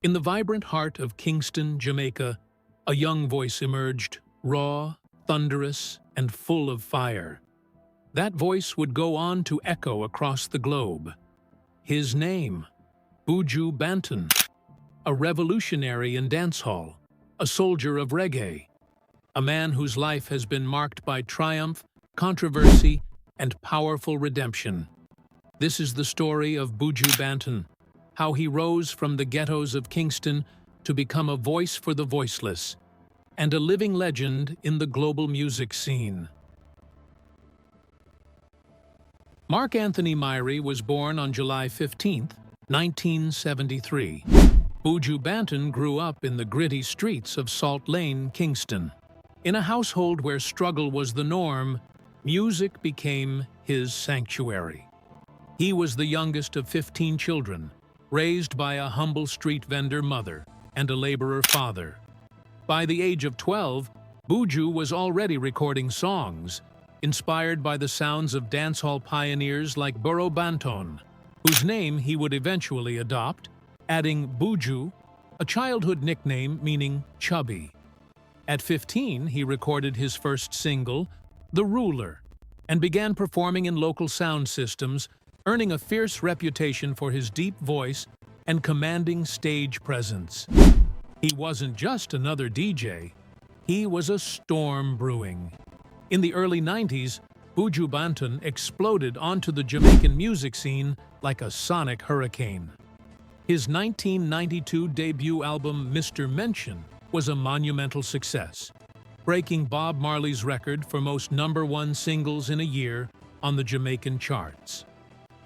In the vibrant heart of Kingston, Jamaica, a young voice emerged, raw, thunderous, and full of fire. That voice would go on to echo across the globe. His name, Buju Banton, a revolutionary in dancehall, a soldier of reggae, a man whose life has been marked by triumph, controversy, and powerful redemption. This is the story of Buju Banton, how he rose from the ghettos of Kingston to become a voice for the voiceless, and a living legend in the global music scene. Mark Anthony Myrie was born on July 15, 1973. Buju Banton grew up in the gritty streets of Salt Lane, Kingston. In a household where struggle was the norm, music became his sanctuary. He was the youngest of 15 children, raised by a humble street vendor mother and a laborer father. By the age of 12, Buju was already recording songs, inspired by the sounds of dancehall pioneers like Buju Banton, whose name he would eventually adopt, adding Buju, a childhood nickname meaning chubby. At 15, he recorded his first single, The Ruler, and began performing in local sound systems, earning a fierce reputation for his deep voice and commanding stage presence. He wasn't just another DJ, he was a storm brewing. In the early 90s, Buju Banton exploded onto the Jamaican music scene like a sonic hurricane. His 1992 debut album, Mr. Mention, was a monumental success, breaking Bob Marley's record for most #1 singles in a year on the Jamaican charts.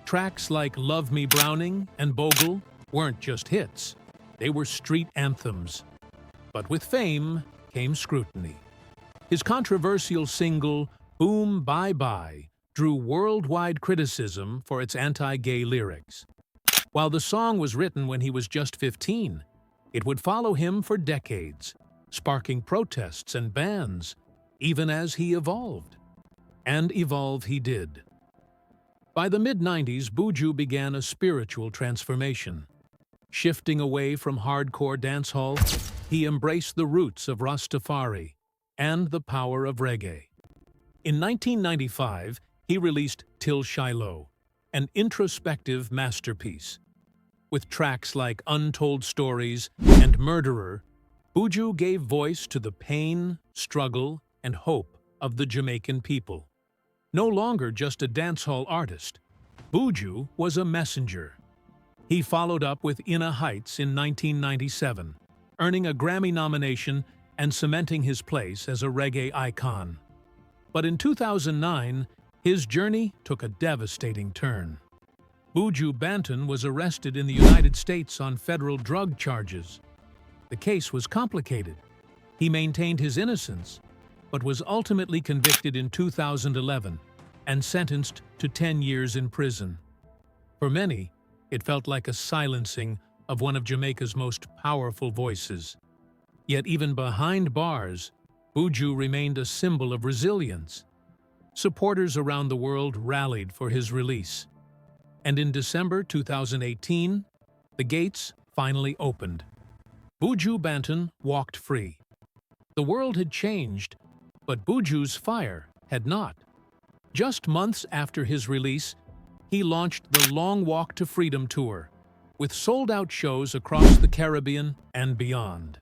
Tracks like Love Me Browning and Bogle weren't just hits, they were street anthems. But with fame came scrutiny. His controversial single, Boom Bye Bye, drew worldwide criticism for its anti-gay lyrics. While the song was written when he was just 15, it would follow him for decades, sparking protests and bans, even as he evolved. And evolve he did. By the mid-90s, Buju began a spiritual transformation. Shifting away from hardcore dancehall, he embraced the roots of Rastafari and the power of reggae. In 1995, he released Till Shiloh, an introspective masterpiece. With tracks like Untold Stories and Murderer, Buju gave voice to the pain, struggle, and hope of the Jamaican people. No longer just a dancehall artist, Buju was a messenger. He followed up with Inna Heights in 1997, earning a Grammy nomination and cementing his place as a reggae icon. But in 2009, his journey took a devastating turn. Buju Banton was arrested in the United States on federal drug charges. The case was complicated. He maintained his innocence, but was ultimately convicted in 2011 and sentenced to 10 years in prison. For many, it felt like a silencing of one of Jamaica's most powerful voices. Yet even behind bars, Buju remained a symbol of resilience. Supporters around the world rallied for his release. And in December 2018, the gates finally opened. Buju Banton walked free. The world had changed, but Buju's fire had not. Just months after his release, he launched the Long Walk to Freedom Tour, with sold-out shows across the Caribbean and beyond.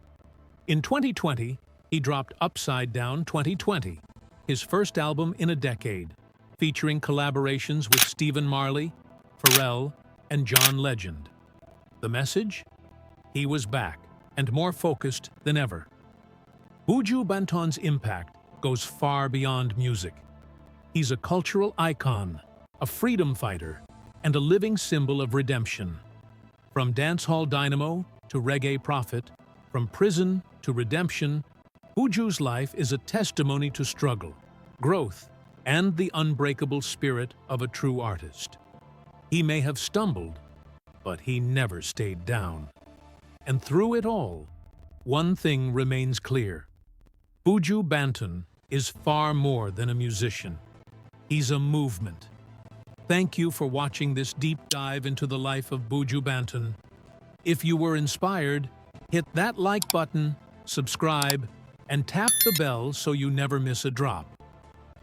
In 2020, he dropped Upside Down 2020, his first album in a decade, featuring collaborations with Stephen Marley, Pharrell, and John Legend. The message? He was back, and more focused than ever. Buju Banton's impact goes far beyond music. He's a cultural icon, a freedom fighter, and a living symbol of redemption. From dancehall dynamo to reggae prophet, from prison to redemption, Buju's life is a testimony to struggle, growth, and the unbreakable spirit of a true artist. He may have stumbled, but he never stayed down. And through it all, one thing remains clear. Buju Banton is far more than a musician. He's a movement. Thank you for watching this deep dive into the life of Buju Banton. If you were inspired, hit that like button, subscribe, and tap the bell so you never miss a drop.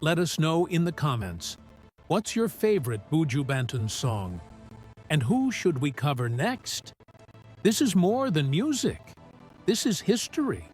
Let us know in the comments, what's your favorite Buju Banton song? And who should we cover next? This is more than music. This is history.